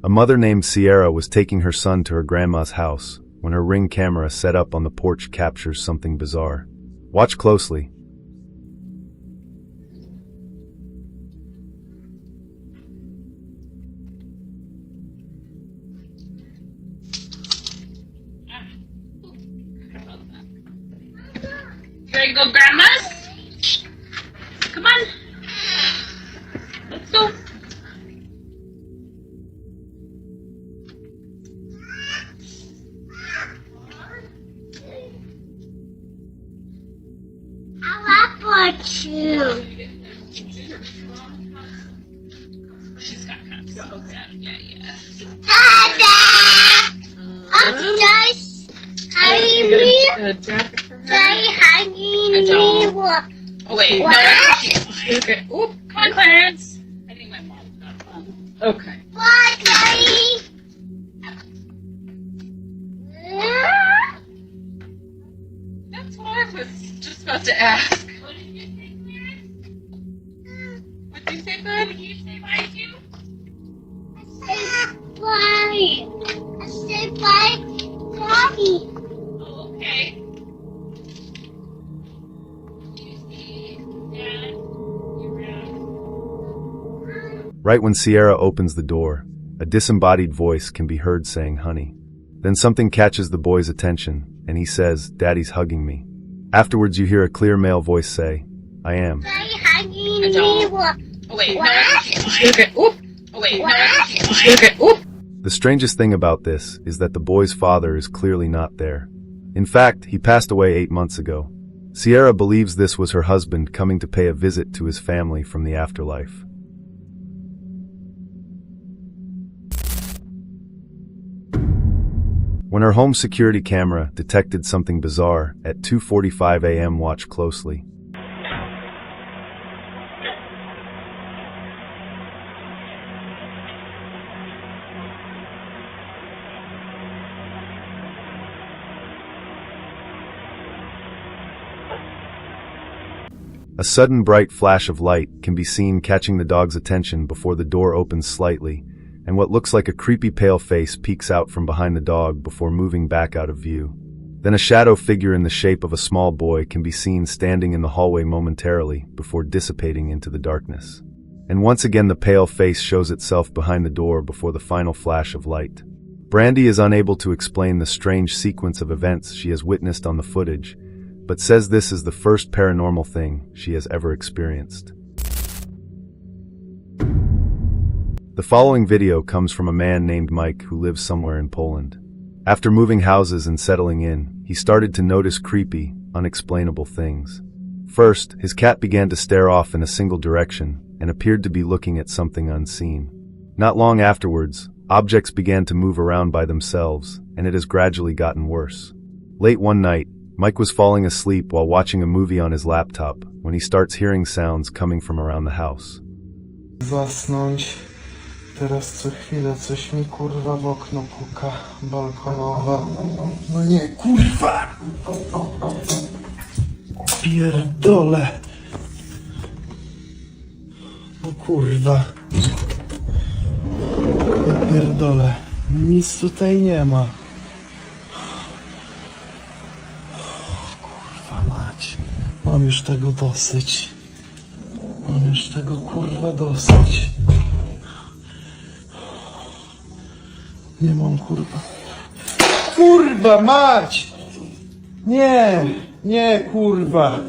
A mother named Sierra was taking her son to her grandma's house when her Ring camera set up on the porch captures something bizarre. Watch closely. You ready to go, Grandma's? Come on. Let's go. I love porch. She's got kind of so bad. Yeah. Dada! Upstairs. Hurry me. Hanging me. Oh, wait. No. Okay. Oop. Come on, Clarence. I think my mom's got fun. Okay. What, Daddy? That's what I was just about to ask. What did you say, Clarence? What did you say, bud? Did you say bye too? I said bye, Daddy. Oh, okay. You see, Dad, you're around. Right when Sierra opens the door, a disembodied voice can be heard saying, "Honey." Then something catches the boy's attention, and he says, "Daddy's hugging me." Afterwards, you hear a clear male voice say, "I am." Daddy hugging me. Oh, wait. What? No. Okay. Oop. Oh, wait. No. Okay. Oop. The strangest thing about this is that the boy's father is clearly not there. In fact, he passed away 8 months ago. Sierra believes this was her husband coming to pay a visit to his family from the afterlife. When her home security camera detected something bizarre at 2:45 a.m., watch closely. A sudden bright flash of light can be seen catching the dog's attention before the door opens slightly, and what looks like a creepy pale face peeks out from behind the dog before moving back out of view. Then a shadow figure in the shape of a small boy can be seen standing in the hallway momentarily before dissipating into the darkness. And once again the pale face shows itself behind the door before the final flash of light. Brandy is unable to explain the strange sequence of events she has witnessed on the footage, but says this is the first paranormal thing she has ever experienced. The following video comes from a man named Mike who lives somewhere in Poland. After moving houses and settling in, he started to notice creepy, unexplainable things. First, his cat began to stare off in a single direction and appeared to be looking at something unseen. Not long afterwards, objects began to move around by themselves, and it has gradually gotten worse. Late one night, Mike was falling asleep while watching a movie on his laptop when he starts hearing sounds coming from around the house. Zasnąć. Teraz co chwilę coś mi kurwa w okno puka. Balkonowa. No nie, kurwa! Pierdolę. O kurwa. Ja pierdolę. Nic tutaj nie ma. Mam już tego dosyć. Mam już tego kurwa dosyć. Nie mam kurwa. Kurwa mać! Nie kurwa.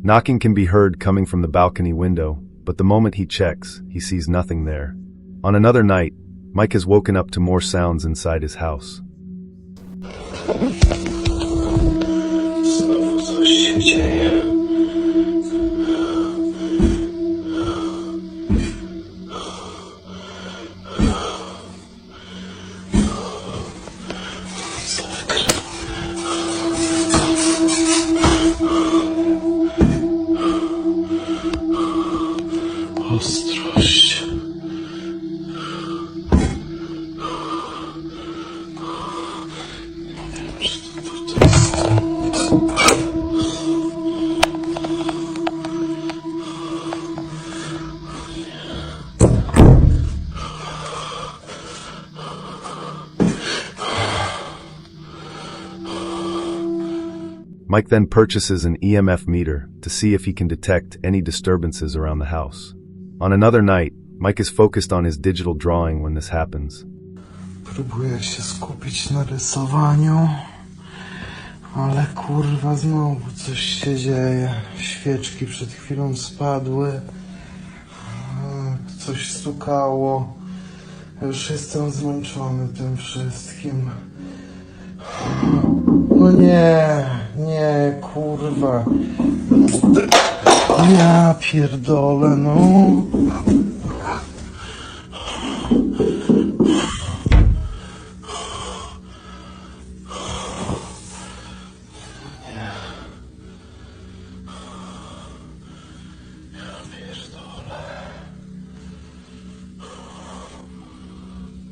Knocking can be heard coming from the balcony window, but the moment he checks, he sees nothing there. On another night, Mike has woken up to more sounds inside his house. Coś się dzieje. Ostrość. Mike then purchases an EMF meter to see if he can detect any disturbances around the house. On another night, Mike is focused on his digital drawing when this happens. Próbuję się skupić na rysowaniu, ale kurwa znowu coś się dzieje. Świeczki przed chwilą spadły, coś stukało. Już jestem zmęczony tym wszystkim. No nie, kurwa. Ja pierdolę, no.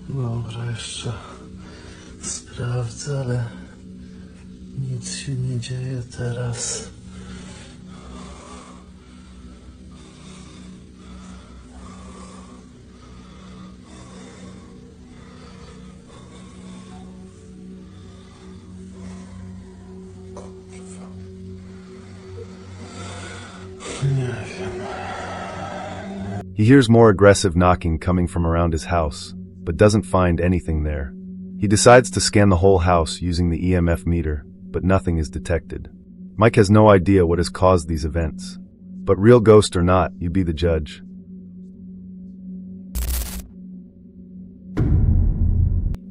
Dobra, jeszcze sprawdzę, ale nic się nie dzieje teraz. Nie wiem. He hears more aggressive knocking coming from around his house, but doesn't find anything there. He decides to scan the whole house using the EMF meter, but nothing is detected. Mike has no idea what has caused these events. But real ghost or not, you be the judge.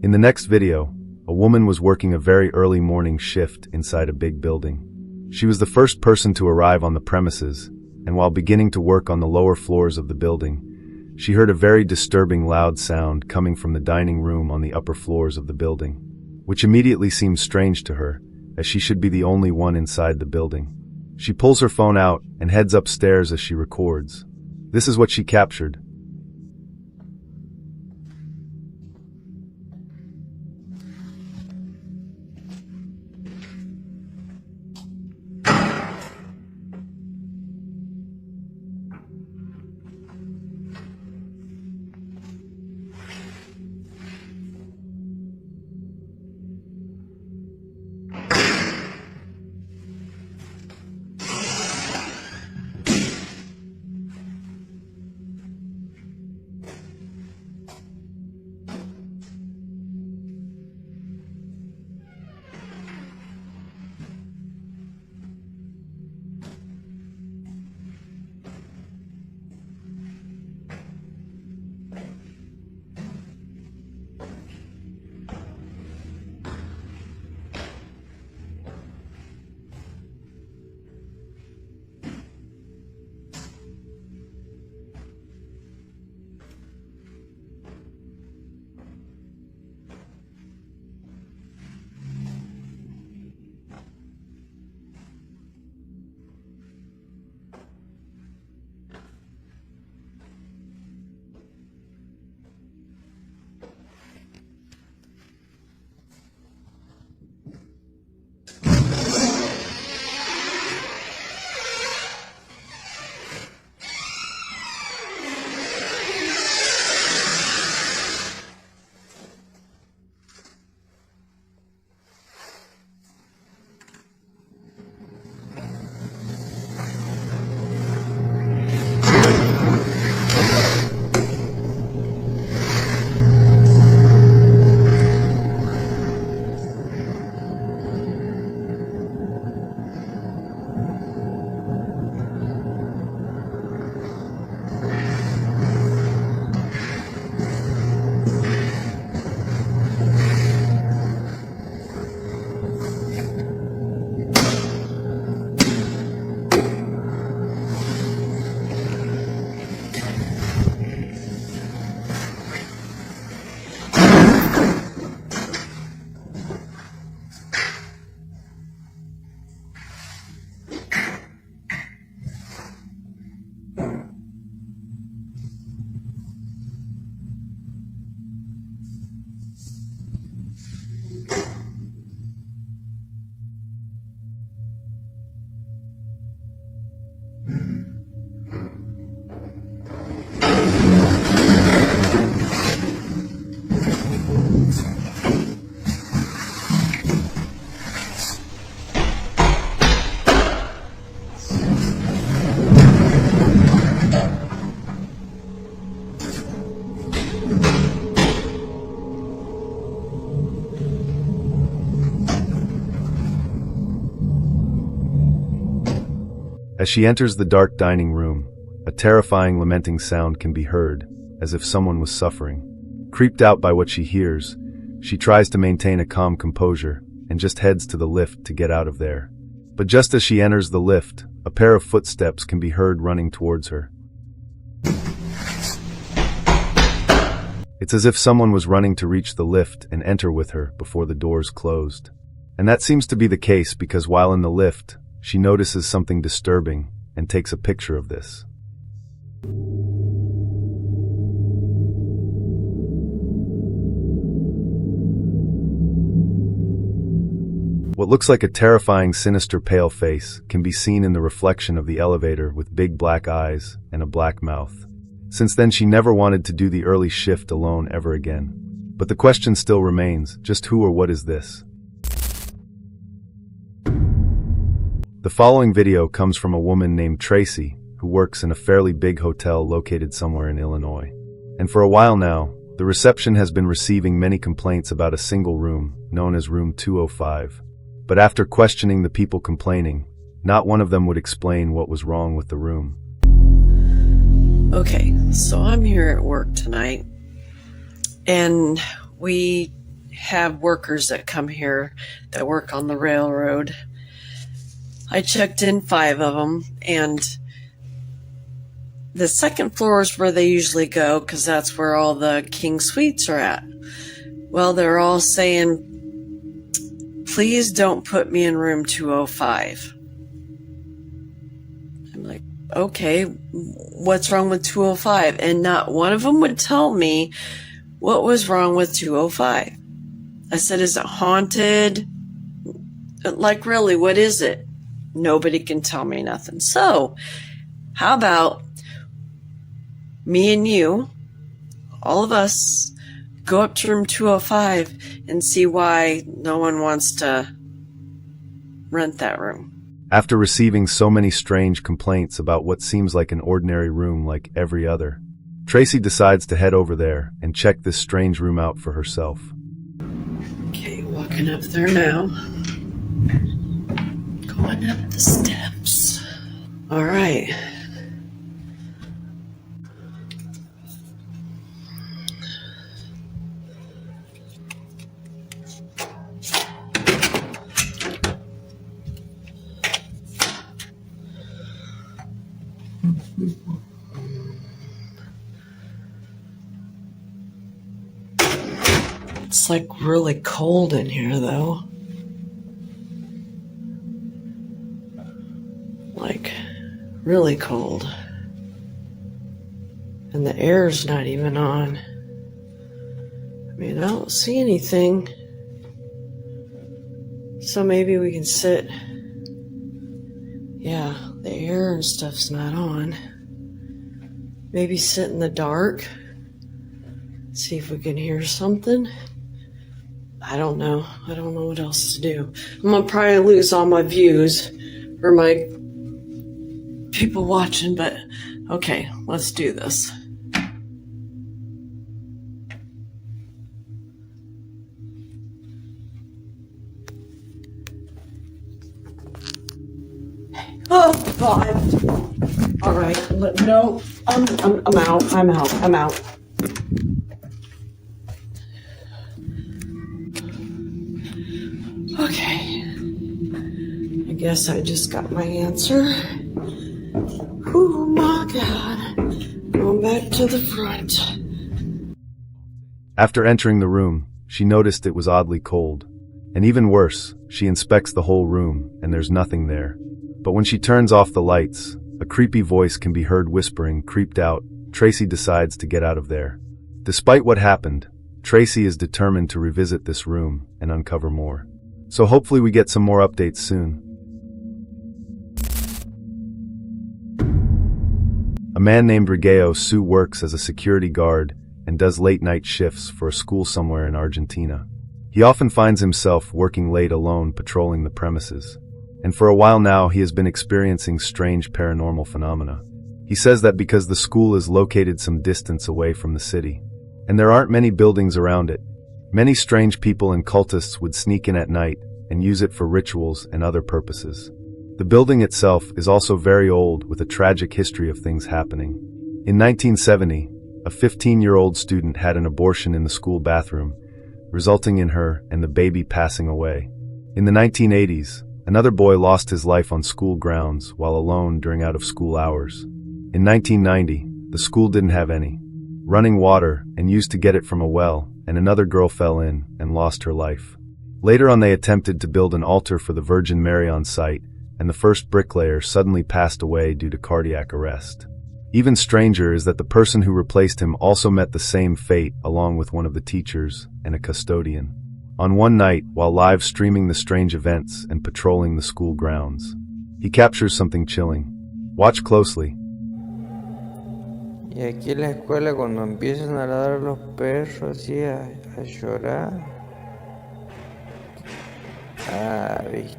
In the next video, a woman was working a very early morning shift inside a big building. She was the first person to arrive on the premises, and while beginning to work on the lower floors of the building, she heard a very disturbing loud sound coming from the dining room on the upper floors of the building, which immediately seemed strange to her, as she should be the only one inside the building. She pulls her phone out and heads upstairs as she records. This is what she captured. As she enters the dark dining room, a terrifying lamenting sound can be heard, as if someone was suffering. Creeped out by what she hears, she tries to maintain a calm composure and just heads to the lift to get out of there. But just as she enters the lift, a pair of footsteps can be heard running towards her. It's as if someone was running to reach the lift and enter with her before the doors closed. And that seems to be the case because while in the lift, she notices something disturbing and takes a picture of this. What looks like a terrifying, sinister pale face can be seen in the reflection of the elevator with big black eyes and a black mouth. Since then, she never wanted to do the early shift alone ever again. But the question still remains, just who or what is this? The following video comes from a woman named Tracy, who works in a fairly big hotel located somewhere in Illinois. And for a while now, the reception has been receiving many complaints about a single room, known as room 205. But after questioning the people complaining, not one of them would explain what was wrong with the room. Okay, so I'm here at work tonight, and we have workers that come here that work on the railroad. I checked in 5 of them, and the second floor is where they usually go because that's where all the king suites are at. Well, they're all saying, please don't put me in room 205. I'm like, okay, what's wrong with 205? And not one of them would tell me what was wrong with 205. I said, is it haunted? Like, really, what is it? Nobody can tell me nothing. So, how about me and you, all of us, go up to room 205 and see why no one wants to rent that room. After receiving so many strange complaints about what seems like an ordinary room like every other, Tracy decides to head over there and check this strange room out for herself. Okay, walking up there now. Going up the steps. All right. It's like really cold in here though. Like really cold. And the air's not even on. I mean, I don't see anything. So maybe we can sit. Yeah, the air and stuff's not on. Maybe sit in the dark. See if we can hear something. I don't know. I don't know what else to do. I'm gonna probably lose all my views or my people watching, but okay, let's do this. Oh God! All right, no, I'm out. I'm out. Okay, I guess I just got my answer. Oh my God, going back to the front. After entering the room, she noticed it was oddly cold. And even worse, she inspects the whole room, and there's nothing there. But when she turns off the lights, a creepy voice can be heard whispering. Creeped out, Tracy decides to get out of there. Despite what happened, Tracy is determined to revisit this room and uncover more. So hopefully we get some more updates soon. A man named Rigeo Su works as a security guard and does late-night shifts for a school somewhere in Argentina. He often finds himself working late alone patrolling the premises. And for a while now, he has been experiencing strange paranormal phenomena. He says that because the school is located some distance away from the city, and there aren't many buildings around it, many strange people and cultists would sneak in at night and use it for rituals and other purposes. The building itself is also very old, with a tragic history of things happening. In 1970, a 15-year-old student had an abortion in the school bathroom, resulting in her and the baby passing away. In the 1980s, another boy lost his life on school grounds while alone during out-of-school hours. In 1990, the school didn't have any running water and used to get it from a well, and another girl fell in and lost her life. Later on, they attempted to build an altar for the Virgin Mary on site, and the first bricklayer suddenly passed away due to cardiac arrest. Even stranger is that the person who replaced him also met the same fate, along with one of the teachers and a custodian. On one night, while live streaming the strange events and patrolling the school grounds, he captures something chilling. Watch closely. Y aquí en la escuela, cuando empiezan a ladrar los perros y a llorar. Ah, visto.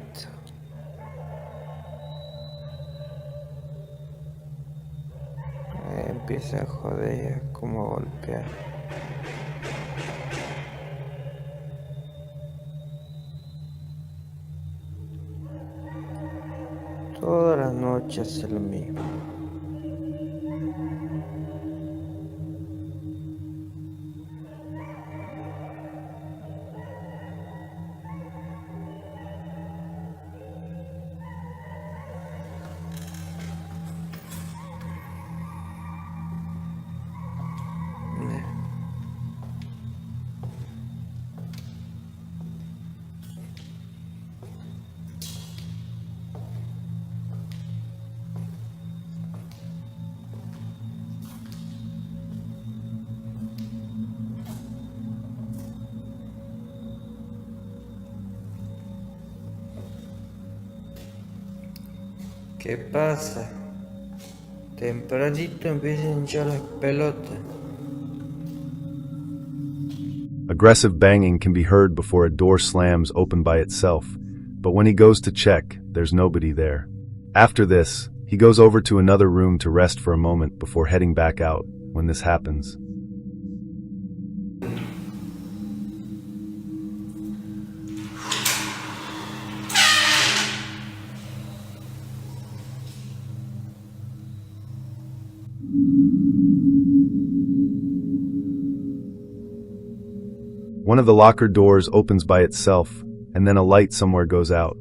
Empieza a joder, como a golpear. Todas las noches hace lo mismo. ¿Qué pasa? Tempranito empieza a hinchar las pelotas. Aggressive banging can be heard before a door slams open by itself, but when he goes to check, there's nobody there. After this, he goes over to another room to rest for a moment before heading back out when this happens. One of the locker doors opens by itself, and then a light somewhere goes out.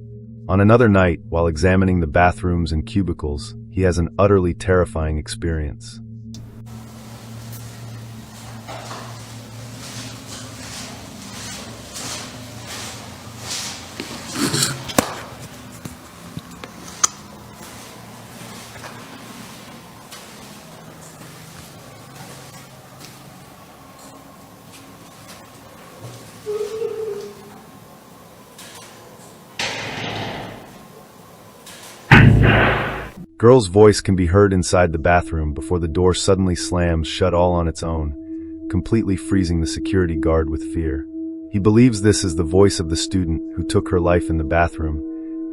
On another night, while examining the bathrooms and cubicles, he has an utterly terrifying experience. Girl's voice can be heard inside the bathroom before the door suddenly slams shut all on its own, completely freezing the security guard with fear. He believes this is the voice of the student who took her life in the bathroom,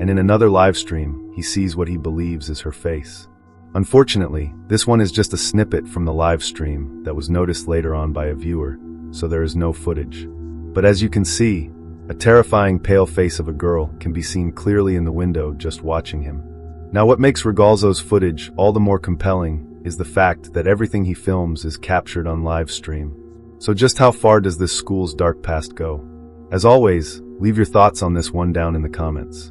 and in another live stream, he sees what he believes is her face. Unfortunately, this one is just a snippet from the live stream that was noticed later on by a viewer, so there is no footage. But as you can see, a terrifying pale face of a girl can be seen clearly in the window just watching him. Now, what makes Regalzo's footage all the more compelling is the fact that everything he films is captured on live stream. So just how far does this school's dark past go? As always, leave your thoughts on this one down in the comments.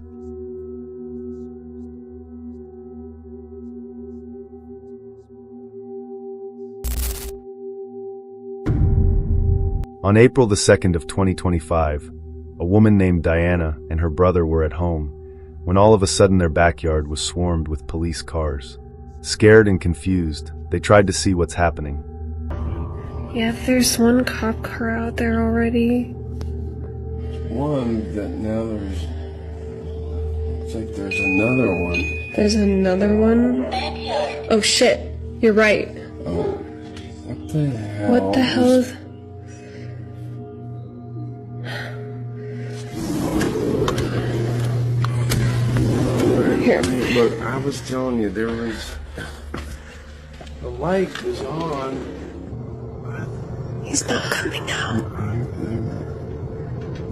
On April the 2nd of 2025, a woman named Diana and her brother were at home when all of a sudden their backyard was swarmed with police cars. Scared and confused, they tried to see what's happening. Yeah, there's one cop car out there already. One that now there's... Looks like there's another one. There's another one? Oh shit, you're right. Oh, what the hell? What the hell is... Here. Look, I was telling you, there was... The light was on. He's not coming out.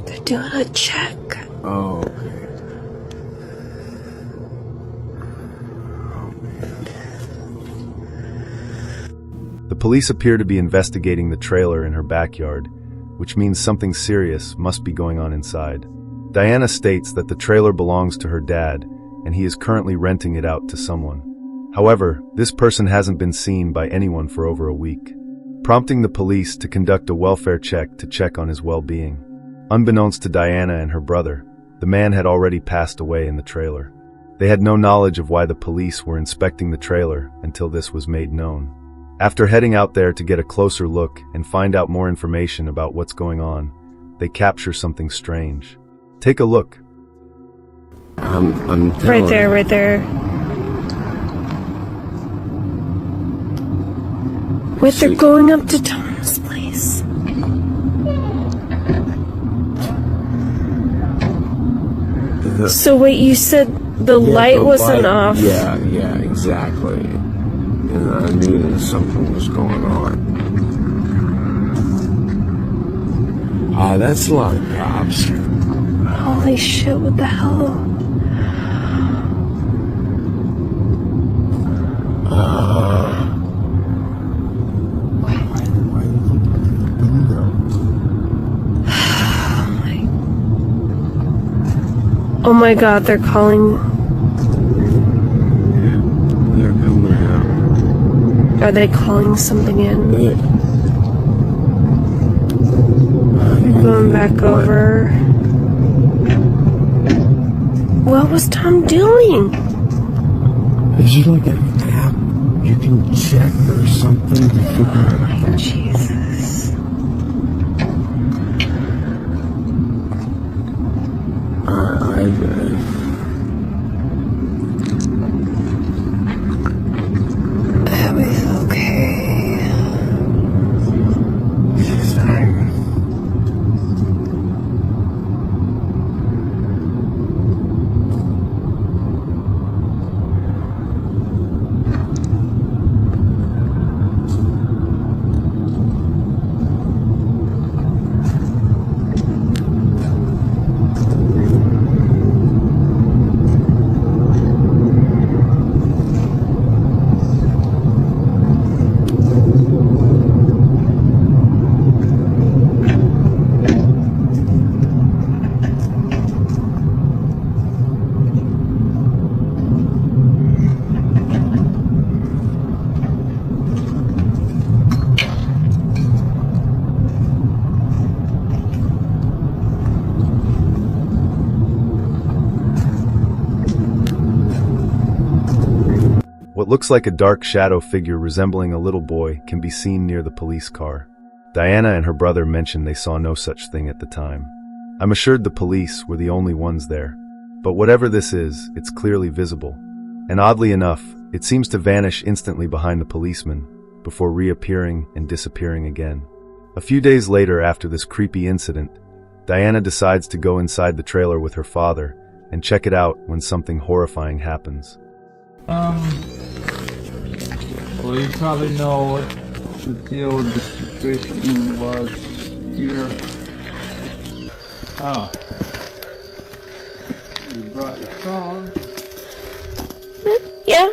They're doing a check. Oh, okay. The police appear to be investigating the trailer in her backyard, which means something serious must be going on inside. Diana states that the trailer belongs to her dad, and he is currently renting it out to someone. However, this person hasn't been seen by anyone for over a week, prompting the police to conduct a welfare check to check on his well-being. Unbeknownst to Diana and her brother, the man had already passed away in the trailer. They had no knowledge of why the police were inspecting the trailer until this was made known. After heading out there to get a closer look and find out more information about what's going on, they capture something strange. Take a look. I'm Right there, right there. Wait, they're going up to Tom's place. So wait, you said the light wasn't off. Yeah, exactly. And I knew that something was going on. That's a lot of cops. Holy shit, what the hell? Oh my god, they're calling. They're coming out. Are they calling something in? Going back over. What was Tom doing? Is it like an app you can check or something to figure out? Oh my Jesus. That was okay. What looks like a dark shadow figure resembling a little boy can be seen near the police car. Diana and her brother mentioned they saw no such thing at the time. I'm assured the police were the only ones there. But whatever this is, it's clearly visible. And oddly enough, it seems to vanish instantly behind the policeman, before reappearing and disappearing again. A few days later after this creepy incident, Diana decides to go inside the trailer with her father and check it out when something horrifying happens. Well, you probably know what the deal with the situation was here. Oh. You brought your phone. Yeah.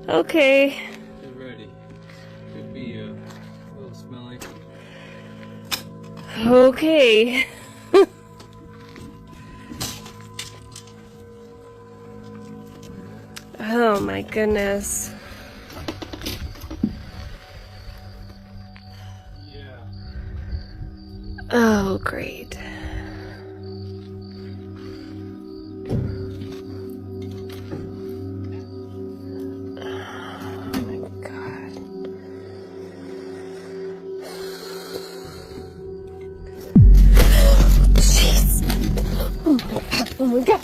Okay. Get ready. Could be a little smelly. Okay. Oh my goodness. Yeah. Oh, great. Oh my god. Jeez. Oh my god. Oh my god.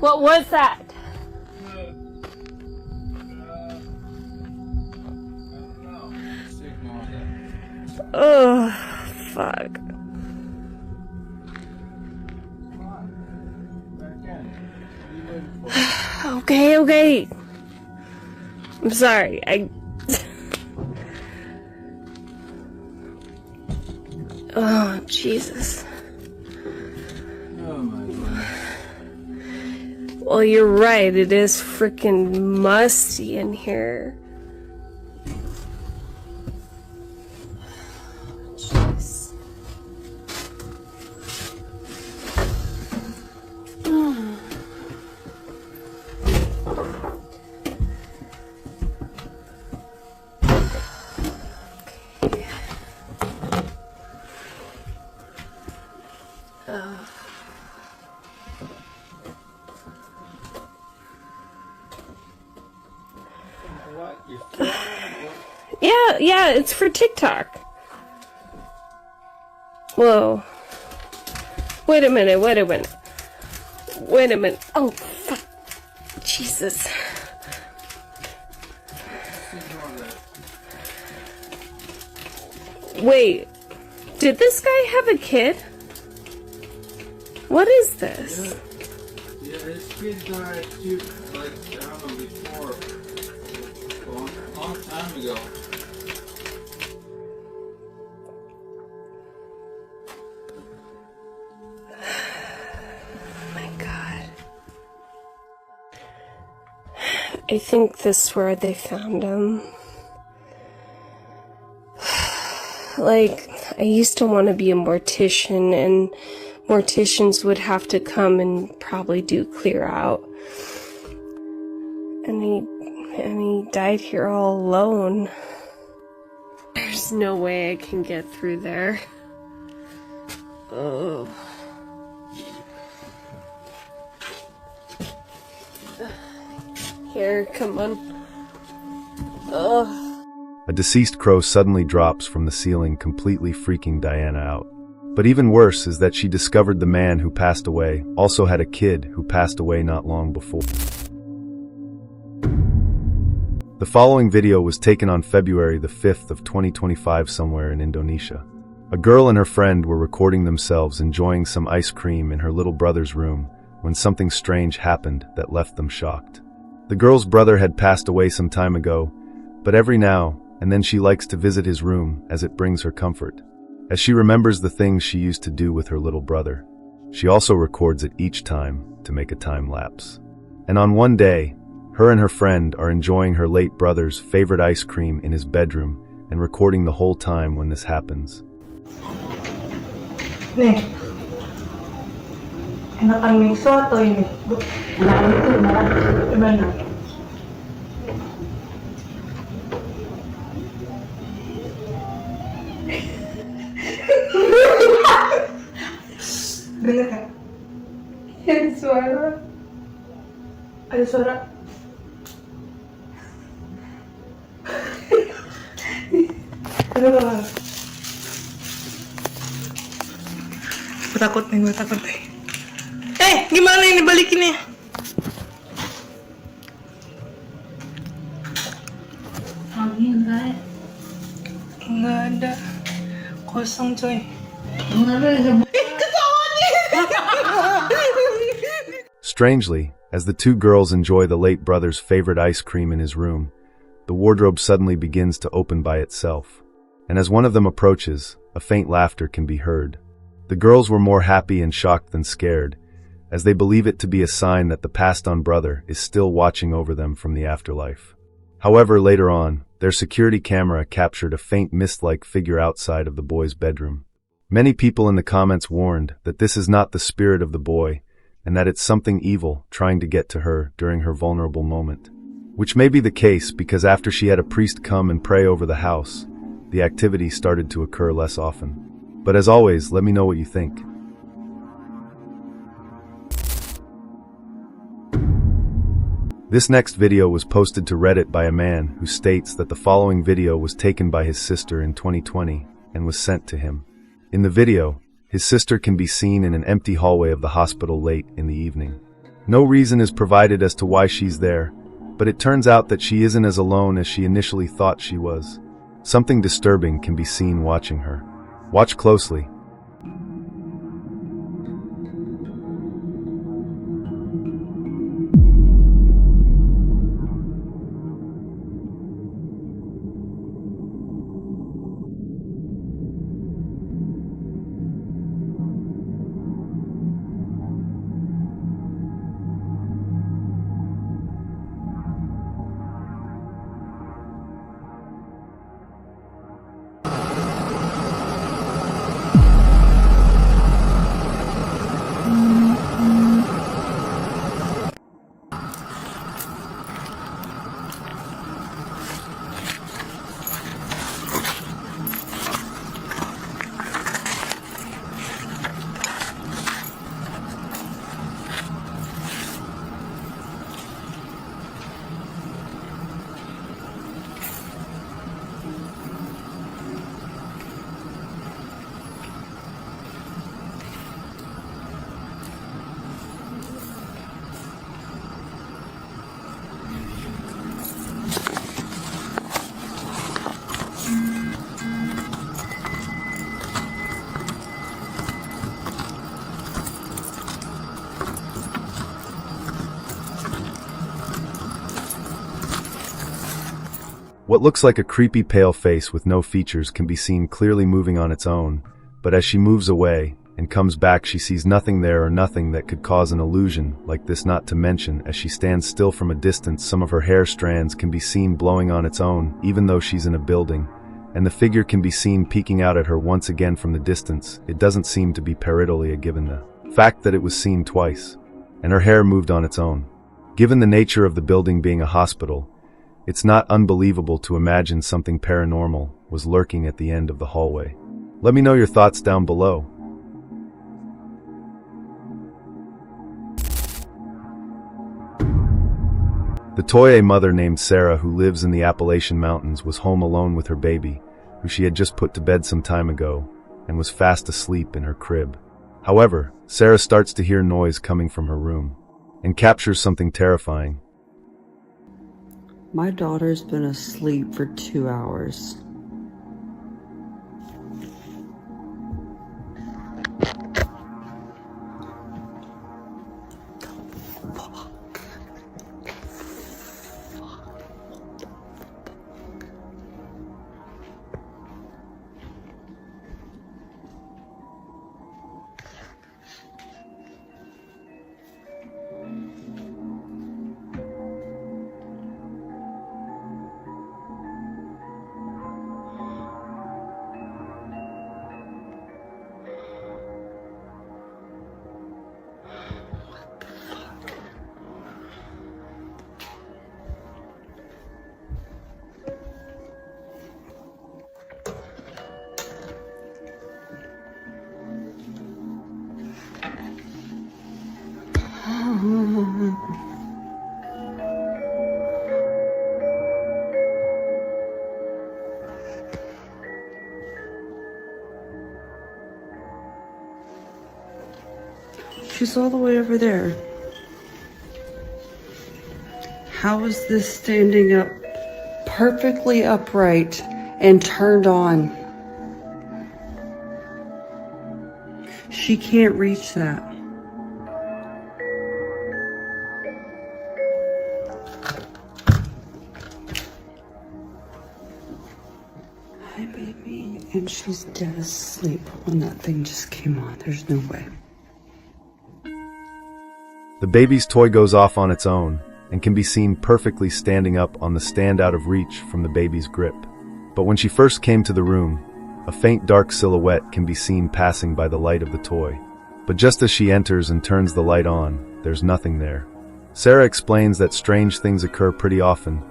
What was that? Oh, fuck. Okay. I'm sorry. Oh, Jesus. Oh my goodness. Well, you're right. It is freaking musty in here. Jeez. What? Yeah, it's for TikTok. Whoa. Wait a minute. Oh, fuck. Jesus. Wait. Did this guy have a kid? What is this? Yeah, his kid died too, like, I don't know, before. A long time ago. My God. I think this is where they found him. Like, I used to want to be a mortician, and morticians would have to come and probably do clear out. And he died here all alone. There's no way I can get through there. Oh. Here, come on. Ugh. A deceased crow suddenly drops from the ceiling, completely freaking Diana out. But even worse is that she discovered the man who passed away also had a kid who passed away not long before. The following video was taken on February the 5th of 2025 somewhere in Indonesia. A girl and her friend were recording themselves enjoying some ice cream in her little brother's room when something strange happened that left them shocked. The girl's brother had passed away some time ago, but every now and then she likes to visit his room as it brings her comfort. As she remembers the things she used to do with her little brother, she also records it each time to make a time lapse. And on one day, her and her friend are enjoying her late brother's favorite ice cream in his bedroom and recording the whole time when this happens. Nih, enakan miso atau ini? Nah itu gimana? Dengar kan? Ada suara. Ada suara. Aduh. Gue takut nih. Gimana ini balikinnya? Angin enggak? Enggak ada. Kosong coy. Strangely, as the two girls enjoy the late brother's favorite ice cream in his room, the wardrobe suddenly begins to open by itself. And as one of them approaches, a faint laughter can be heard. The girls were more happy and shocked than scared, as they believe it to be a sign that the passed-on brother is still watching over them from the afterlife. However, later on, their security camera captured a faint mist-like figure outside of the boy's bedroom. Many people in the comments warned that this is not the spirit of the boy, and that it's something evil trying to get to her during her vulnerable moment. Which may be the case because after she had a priest come and pray over the house, the activity started to occur less often. But as always, let me know what you think. This next video was posted to Reddit by a man who states that the following video was taken by his sister in 2020 and was sent to him. In the video, his sister can be seen in an empty hallway of the hospital late in the evening. No reason is provided as to why she's there, but it turns out that she isn't as alone as she initially thought she was. Something disturbing can be seen watching her. Watch closely. What looks like a creepy pale face with no features can be seen clearly moving on its own, but as she moves away and comes back, she sees nothing there or nothing that could cause an illusion like this. Not to mention, as she stands still from a distance, some of her hair strands can be seen blowing on its own, even though she's in a building, and the figure can be seen peeking out at her once again from the distance. It doesn't seem to be pareidolia given the fact that it was seen twice, and her hair moved on its own. Given the nature of the building being a hospital, it's not unbelievable to imagine something paranormal was lurking at the end of the hallway. Let me know your thoughts down below. The Toye mother named Sarah, who lives in the Appalachian Mountains, was home alone with her baby, who she had just put to bed some time ago, and was fast asleep in her crib. However, Sarah starts to hear noise coming from her room, and captures something terrifying. My daughter's been asleep for 2 hours. She's all the way over there. How is this standing up perfectly upright and turned on? She can't reach that. Hi, baby. And she's dead asleep when that thing just came on. There's no way. The baby's toy goes off on its own, and can be seen perfectly standing up on the stand out of reach from the baby's grip. But when she first came to the room, a faint dark silhouette can be seen passing by the light of the toy. But just as she enters and turns the light on, there's nothing there. Sarah explains that strange things occur pretty often,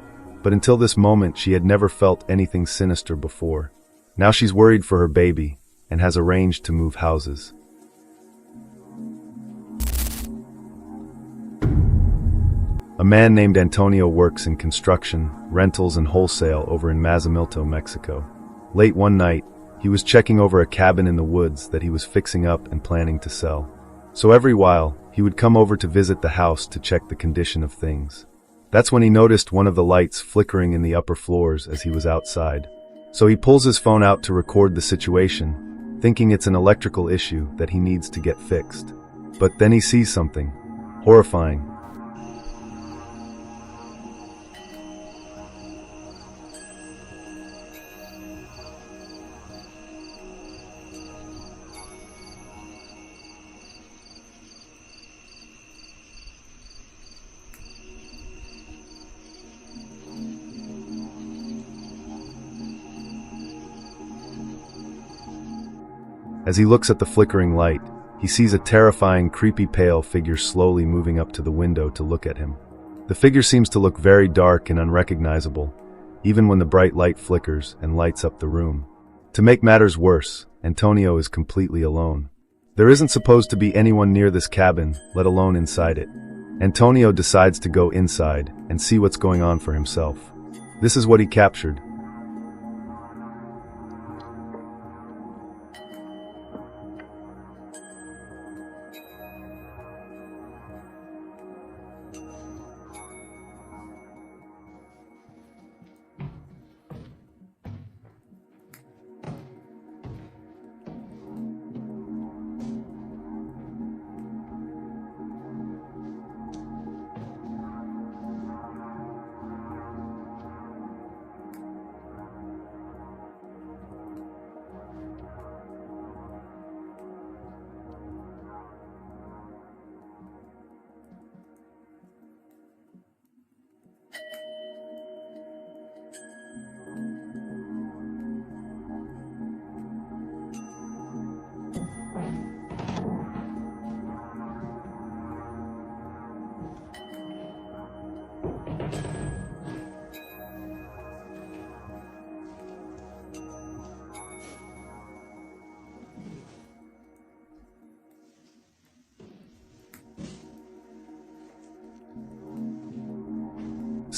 but until this moment she had never felt anything sinister before. Now she's worried for her baby, and has arranged to move houses. A man named Antonio works in construction, rentals, and wholesale over in Mazamilto, Mexico. Late one night, he was checking over a cabin in the woods that he was fixing up and planning to sell. So every while, he would come over to visit the house to check the condition of things. That's when he noticed one of the lights flickering in the upper floors as he was outside. So he pulls his phone out to record the situation, thinking it's an electrical issue that he needs to get fixed. But then he sees something horrifying. As he looks at the flickering light, he sees a terrifying, creepy pale figure slowly moving up to the window to look at him. The figure seems to look very dark and unrecognizable, even when the bright light flickers and lights up the room. To make matters worse, Antonio is completely alone. There isn't supposed to be anyone near this cabin, let alone inside it. Antonio decides to go inside and see what's going on for himself. This is what he captured.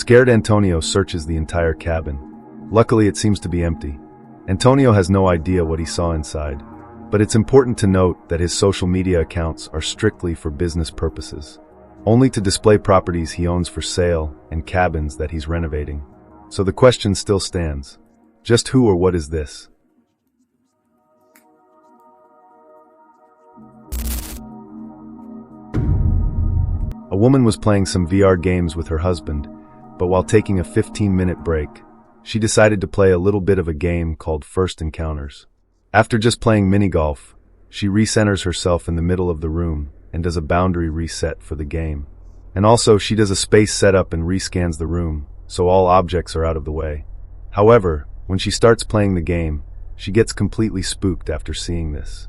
Scared Antonio searches the entire cabin. Luckily, it seems to be empty. Antonio has no idea what he saw inside, but it's important to note that his social media accounts are strictly for business purposes, only to display properties he owns for sale and cabins that he's renovating. So the question still stands. Just who or what is this? A woman was playing some VR games with her husband, but while taking a 15-minute break, she decided to play a little bit of a game called First Encounters. After just playing mini-golf, she recenters herself in the middle of the room and does a boundary reset for the game. And also, she does a space setup and rescans the room, so all objects are out of the way. However, when she starts playing the game, she gets completely spooked after seeing this.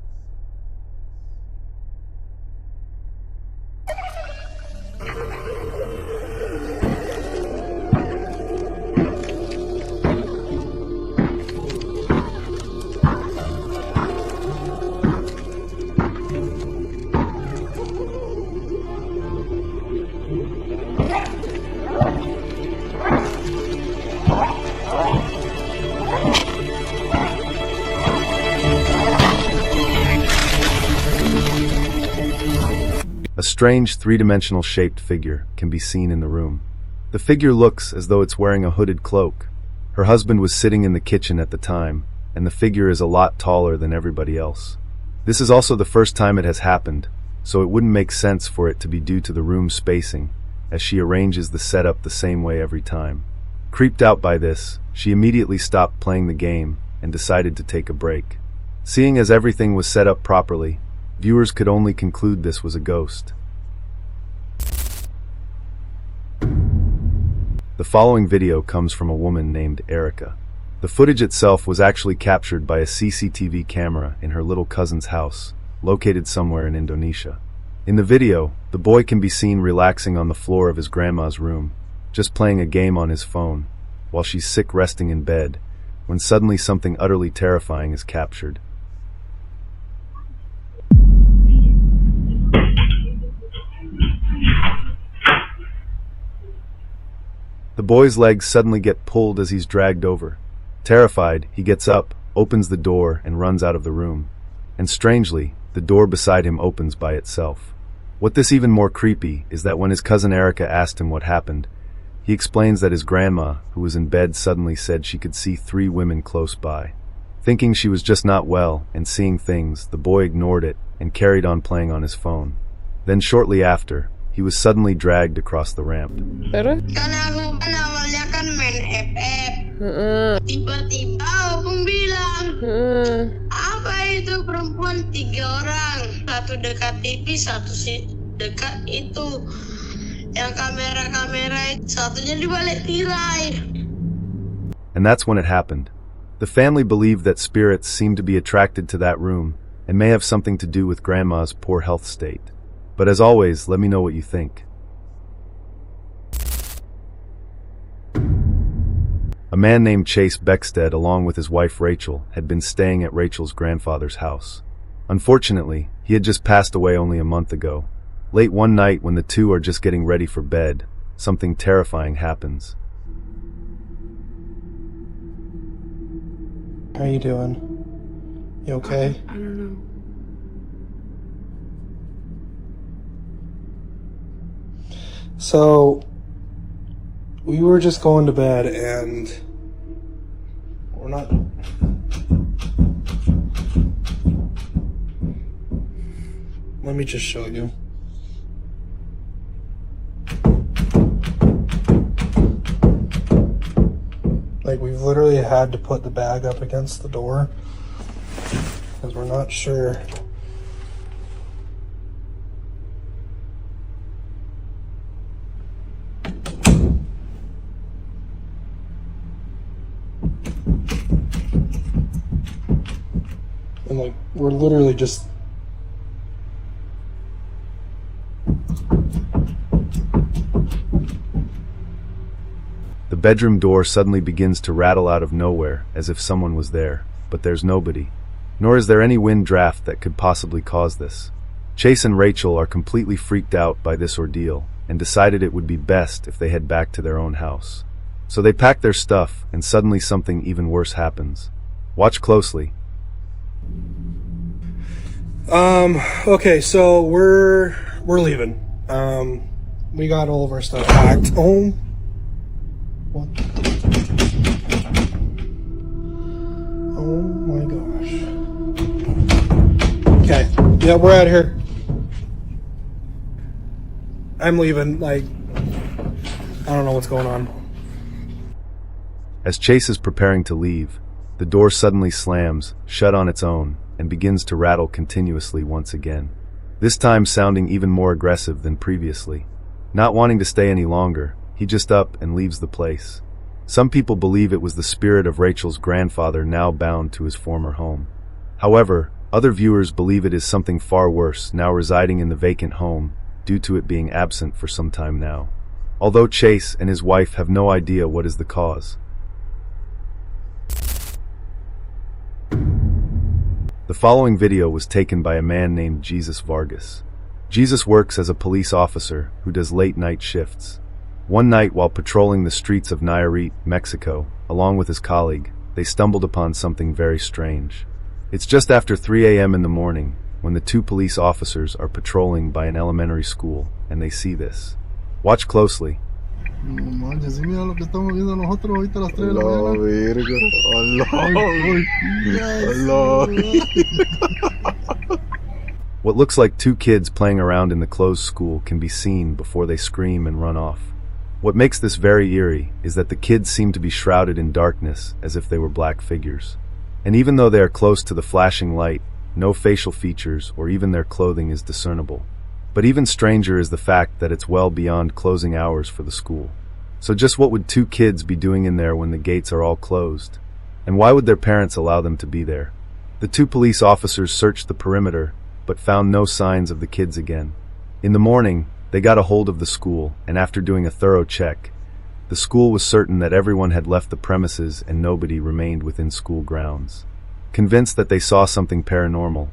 A strange three-dimensional shaped figure can be seen in the room. The figure looks as though it's wearing a hooded cloak. Her husband was sitting in the kitchen at the time, and the figure is a lot taller than everybody else. This is also the first time it has happened, so it wouldn't make sense for it to be due to the room spacing, as she arranges the setup the same way every time. Creeped out by this, she immediately stopped playing the game and decided to take a break. Seeing as everything was set up properly, viewers could only conclude this was a ghost. The following video comes from a woman named Erica. The footage itself was actually captured by a CCTV camera in her little cousin's house, located somewhere in Indonesia. In the video, the boy can be seen relaxing on the floor of his grandma's room, just playing a game on his phone, while she's sick resting in bed, when suddenly something utterly terrifying is captured. The boy's legs suddenly get pulled as he's dragged over. Terrified, he gets up, opens the door, and runs out of the room. And strangely, the door beside him opens by itself. What this even more creepy is that when his cousin Erica asked him what happened, he explains that his grandma, who was in bed, suddenly said she could see 3 women close by. Thinking she was just not well and seeing things, the boy ignored it and carried on playing on his phone. Then shortly after, he was suddenly dragged across the ramp. Karena aku kan awalnya kan main FF. Tiba-tiba Opung bilang, apa itu perempuan 3 orang? Satu dekat TV, satu dekat itu. Yang kamera-kamera, satunya di balik tirai. And that's when it happened. The family believed that spirits seemed to be attracted to that room and may have something to do with Grandma's poor health state. But as always, let me know what you think. A man named Chase Beckstead, along with his wife Rachel, had been staying at Rachel's grandfather's house. Unfortunately, he had just passed away only a month ago. Late one night, when the two are just getting ready for bed, something terrifying happens. How you doing? You okay? I don't know. So, we were just going to bed and we're not... Let me just show you. Like, we've literally had to put the bag up against the door because we're not sure. And like, we're literally just... The bedroom door suddenly begins to rattle out of nowhere as if someone was there, but there's nobody. Nor is there any wind draft that could possibly cause this. Chase and Rachel are completely freaked out by this ordeal and decided it would be best if they head back to their own house. So they pack their stuff, and suddenly something even worse happens. Watch closely. Okay, so we're leaving. We got all of our stuff packed. Oh, what? Oh my gosh. Okay, yeah, we're out of here. I'm leaving, I don't know what's going on. As Chase is preparing to leave, the door suddenly slams, shut on its own, and begins to rattle continuously once again. This time sounding even more aggressive than previously. Not wanting to stay any longer, he just up and leaves the place. Some people believe it was the spirit of Rachel's grandfather now bound to his former home. However, other viewers believe it is something far worse now residing in the vacant home due to it being absent for some time now. Although Chase and his wife have no idea what is the cause. The following video was taken by a man named Jesus Vargas. Jesus works as a police officer who does late-night shifts. One night while patrolling the streets of Nayarit, Mexico, along with his colleague, they stumbled upon something very strange. It's just after 3 a.m. in the morning when the two police officers are patrolling by an elementary school, and they see this. Watch closely. No manches, sí, mira lo que estamos viendo nosotros ahorita a las 3 de la mañana. What looks like two kids playing around in the closed school can be seen before they scream and run off. What makes this very eerie is that the kids seem to be shrouded in darkness as if they were black figures. And even though they are close to the flashing light, no facial features or even their clothing is discernible. But even stranger is the fact that it's well beyond closing hours for the school. So just what would two kids be doing in there when the gates are all closed? And why would their parents allow them to be there? The two police officers searched the perimeter, but found no signs of the kids again. In the morning, they got a hold of the school, and after doing a thorough check, the school was certain that everyone had left the premises and nobody remained within school grounds. Convinced that they saw something paranormal,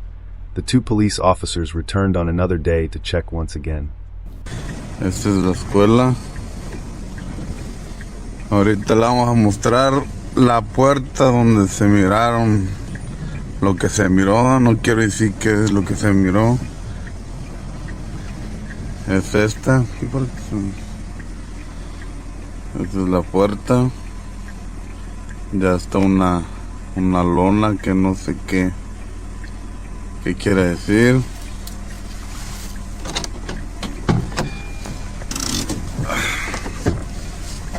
the two police officers returned on another day to check once again. Esta es la escuela. Ahorita le vamos a mostrar la puerta donde se miraron lo que se miró. No quiero decir qué es lo que se miró. Es esta. Esta es la puerta. Ya está una lona que no sé qué quiere decir.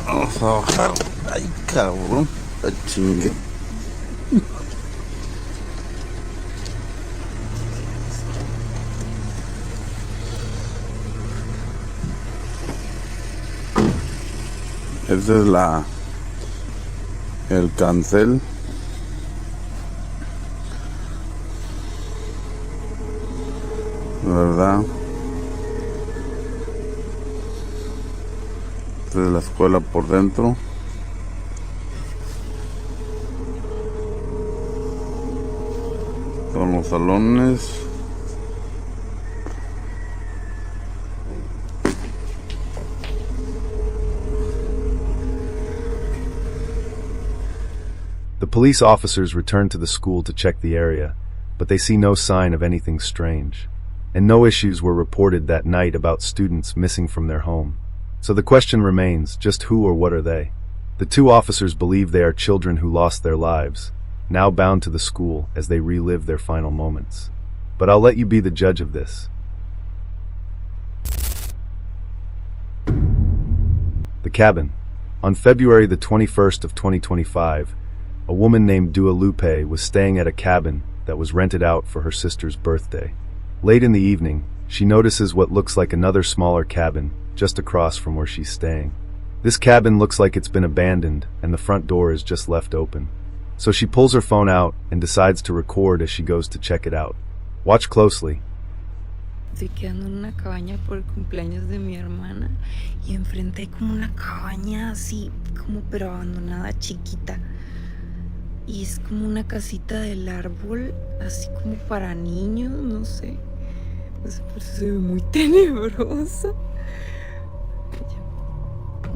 Vamos a bajar. Ay, cabrón, la chingue. Ese es el cancel. ¿Verdad? Esta es la escuela por dentro. Son los salones. The police officers return to the school to check the area, but they see no sign of anything strange. And no issues were reported that night about students missing from their home. So the question remains, just who or what are they? The two officers believe they are children who lost their lives, now bound to the school as they relive their final moments. But I'll let you be the judge of this. The cabin. On February the 21st of 2025, a woman named Dua Lupe was staying at a cabin that was rented out for her sister's birthday. Late in the evening, she notices what looks like another smaller cabin just across from where she's staying. This cabin looks like it's been abandoned and the front door is just left open. So she pulls her phone out and decides to record as she goes to check it out. Watch closely. Estoy quedando en una cabaña por el cumpleaños de mi hermana y enfrente hay como una cabaña así como pero abandonada, chiquita. Y es como una casita del árbol, así como para niños, no sé. No sé, pero se ve muy tenebrosa.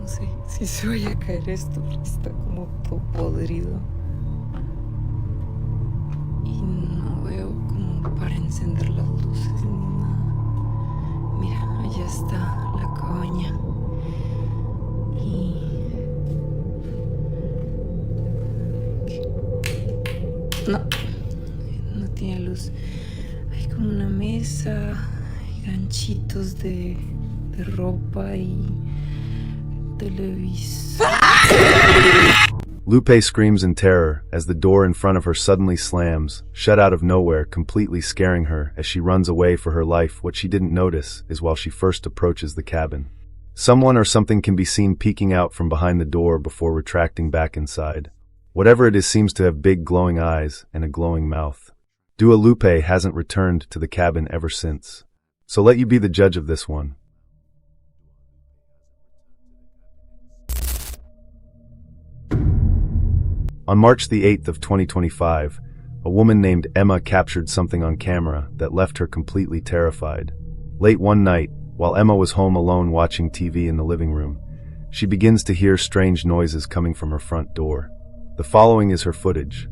no sé si se vaya a caer esto, porque está como todo podrido. Y no veo como para encender las luces ni nada. Mira, allá está la cabaña. Y... no tiene luz. Hay como una mesa, hay ganchitos de ropa y televisor. Lupe screams in terror as the door in front of her suddenly slams, shut out of nowhere, completely scaring her as she runs away for her life. What she didn't notice is while she first approaches the cabin, someone or something can be seen peeking out from behind the door before retracting back inside. Whatever it is seems to have big glowing eyes and a glowing mouth. Dua Lupe hasn't returned to the cabin ever since. So let you be the judge of this one. On March the 8th of 2025, a woman named Emma captured something on camera that left her completely terrified. Late one night, while Emma was home alone watching TV in the living room, she begins to hear strange noises coming from her front door. The following is her footage.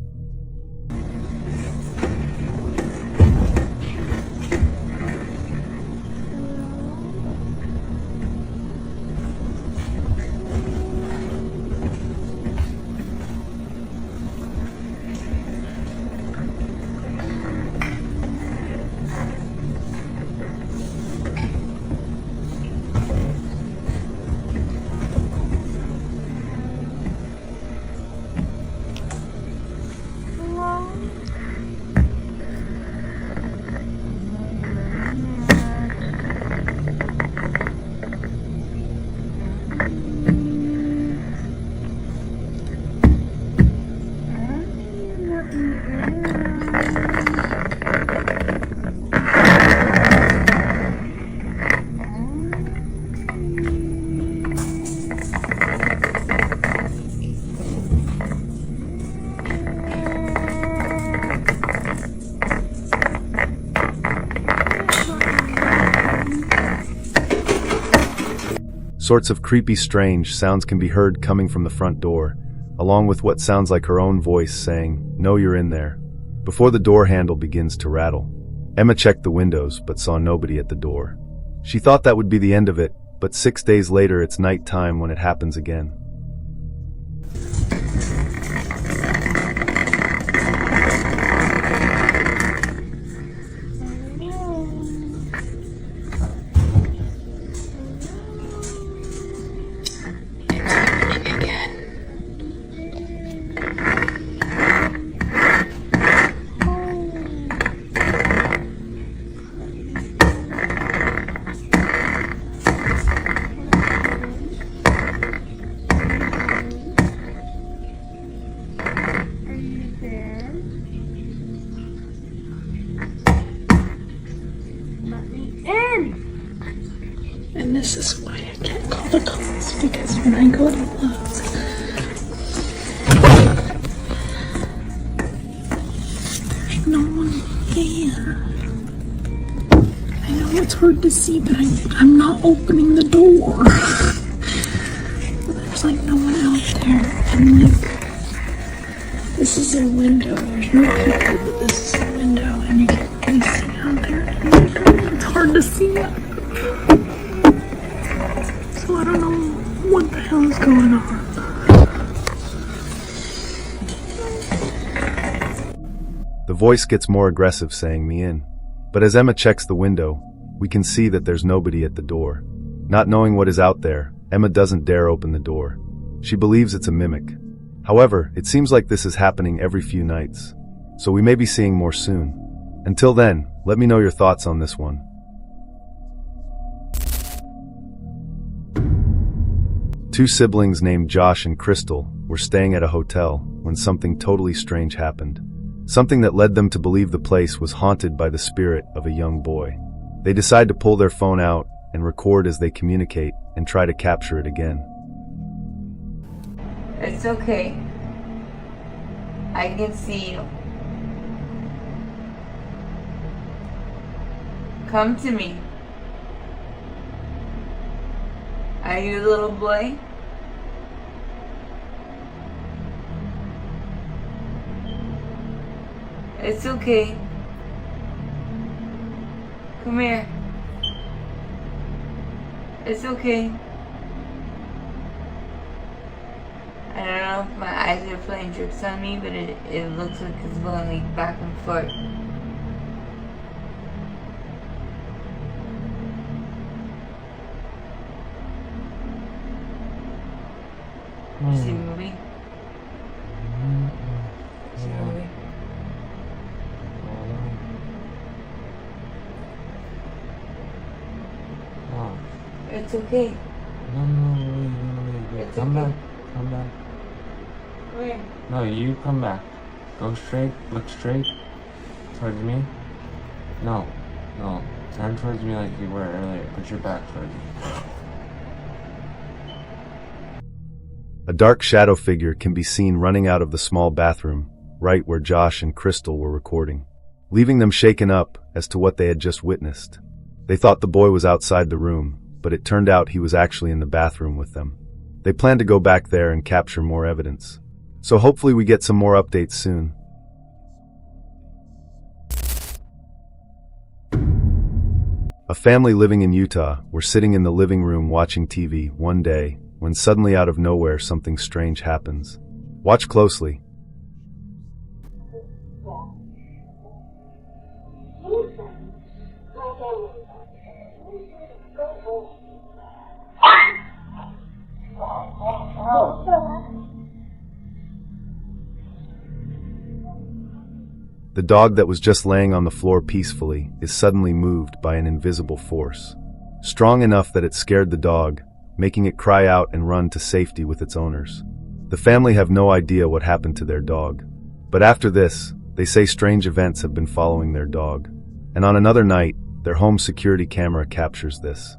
Sorts of creepy, strange sounds can be heard coming from the front door, along with what sounds like her own voice saying, "No, you're in there," before the door handle begins to rattle. Emma checked the windows, but saw nobody at the door. She thought that would be the end of it, but 6 days later it's night time when it happens again. And this is why I can't call the cops, because when I go to look, there's no one here. I know it's hard to see, but I'm not opening the door. There's like no one out there, and like, this is a window, there's no people, but this is a window, and you can see out there, and it's hard to see. So I don't know what the hell is going on. The voice gets more aggressive, saying me in. But as Emma checks the window, we can see that there's nobody at the door. Not knowing what is out there, Emma doesn't dare open the door. She believes it's a mimic. However, it seems like this is happening every few nights. So we may be seeing more soon. Until then, let me know your thoughts on this one. Two siblings named Josh and Crystal were staying at a hotel when something totally strange happened. Something that led them to believe the place was haunted by the spirit of a young boy. They decide to pull their phone out and record as they communicate and try to capture it again. It's okay. I can see you. Come to me. Are you a little boy? It's okay. Come here. It's okay. I don't know if my eyes are playing tricks on me, but it looks like it's going like back and forth. You see me moving? See me moving? It's okay. No, It's come okay. back, come back. Where? No, you come back. Go straight, look straight towards me. No, turn towards me like you were earlier. Put your back towards me. A dark shadow figure can be seen running out of the small bathroom, right where Josh and Crystal were recording, leaving them shaken up as to what they had just witnessed. They thought the boy was outside the room, but it turned out he was actually in the bathroom with them. They plan to go back there and capture more evidence. So hopefully we get some more updates soon. A family living in Utah were sitting in the living room watching TV one day when suddenly out of nowhere something strange happens. Watch closely. The dog that was just laying on the floor peacefully is suddenly moved by an invisible force, strong enough that it scared the dog, making it cry out and run to safety with its owners. The family have no idea what happened to their dog, but after this, they say strange events have been following their dog, and on another night, their home security camera captures this.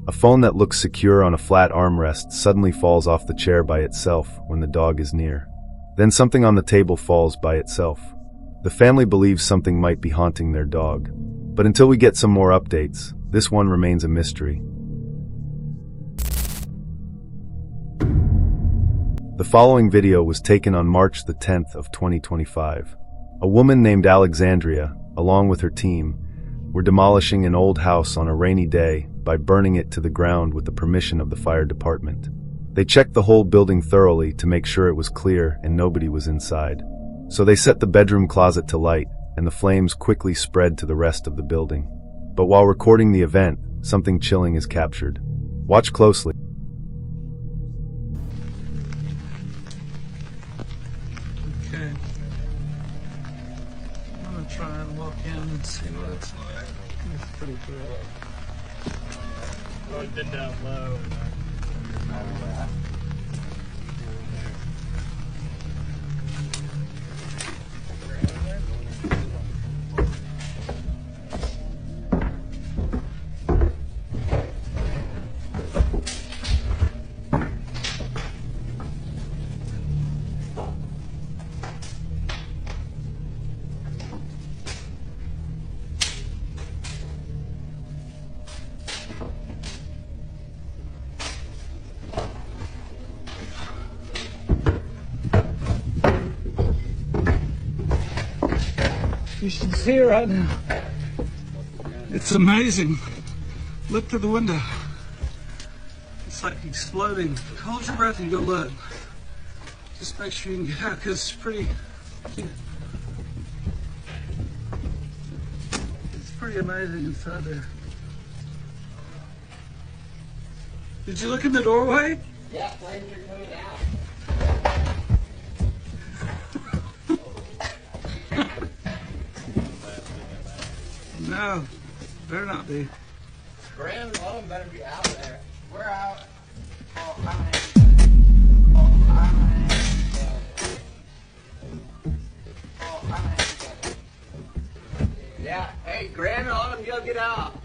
A phone that looks secure on a flat armrest suddenly falls off the chair by itself when the dog is near. Then something on the table falls by itself. The family believes something might be haunting their dog. But until we get some more updates, this one remains a mystery. The following video was taken on March the 10th of 2025. A woman named Alexandria, along with her team, were demolishing an old house on a rainy day by burning it to the ground with the permission of the fire department. They checked the whole building thoroughly to make sure it was clear and nobody was inside. So they set the bedroom closet to light, and the flames quickly spread to the rest of the building. But while recording the event, something chilling is captured. Watch closely. Okay. I'm gonna try and walk in and see what it's like. It's pretty cool. Oh, it's been down low. You should see it right now. It's amazing. Look through the window. It's like exploding. Hold your breath and go look. Just make sure you can get out because it's pretty. It's pretty amazing inside there. Did you look in the doorway? Yeah, flames are coming out. No, better not be. Graham and Autumn better be out there. We're out. Yeah, hey, Graham and Autumn, y'all get out.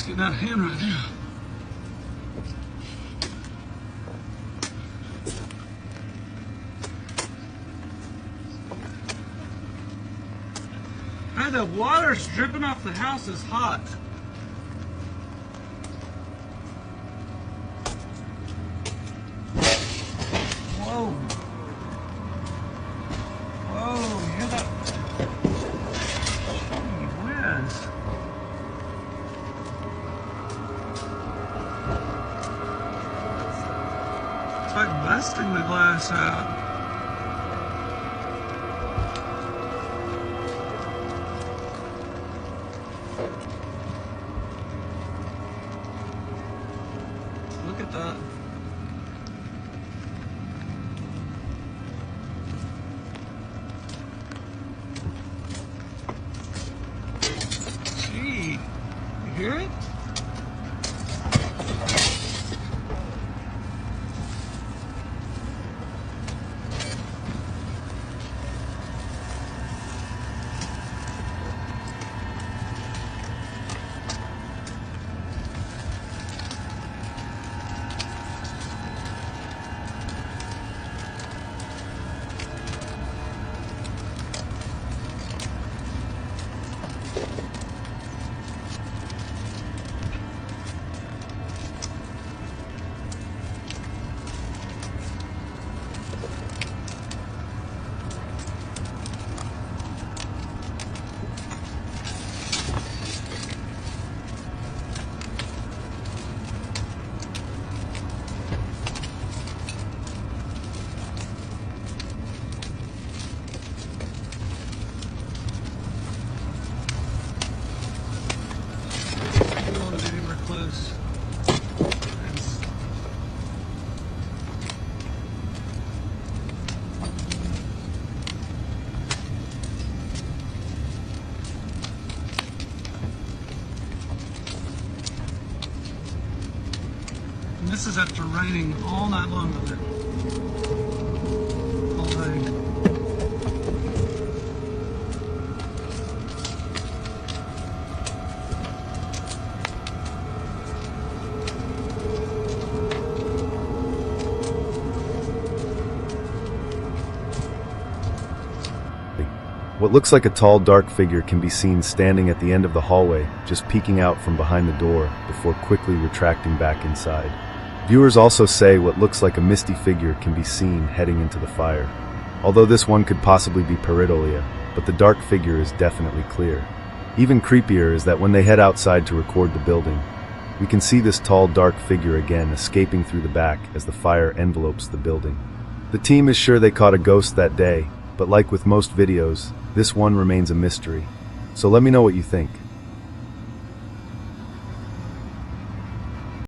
getting out of hand right now. Hey, the water's dripping off the house is hot. Whoa. Whoa, you hear that? Gee whiz. It's like busting the glass out. Look at that. Gee, you hear it? And this is after raining all night long over there. All day. What looks like a tall, dark figure can be seen standing at the end of the hallway, just peeking out from behind the door before quickly retracting back inside. Viewers also say what looks like a misty figure can be seen heading into the fire. Although this one could possibly be pareidolia, but the dark figure is definitely clear. Even creepier is that when they head outside to record the building, we can see this tall, dark figure again escaping through the back as the fire envelopes the building. The team is sure they caught a ghost that day, but like with most videos, this one remains a mystery. So let me know what you think.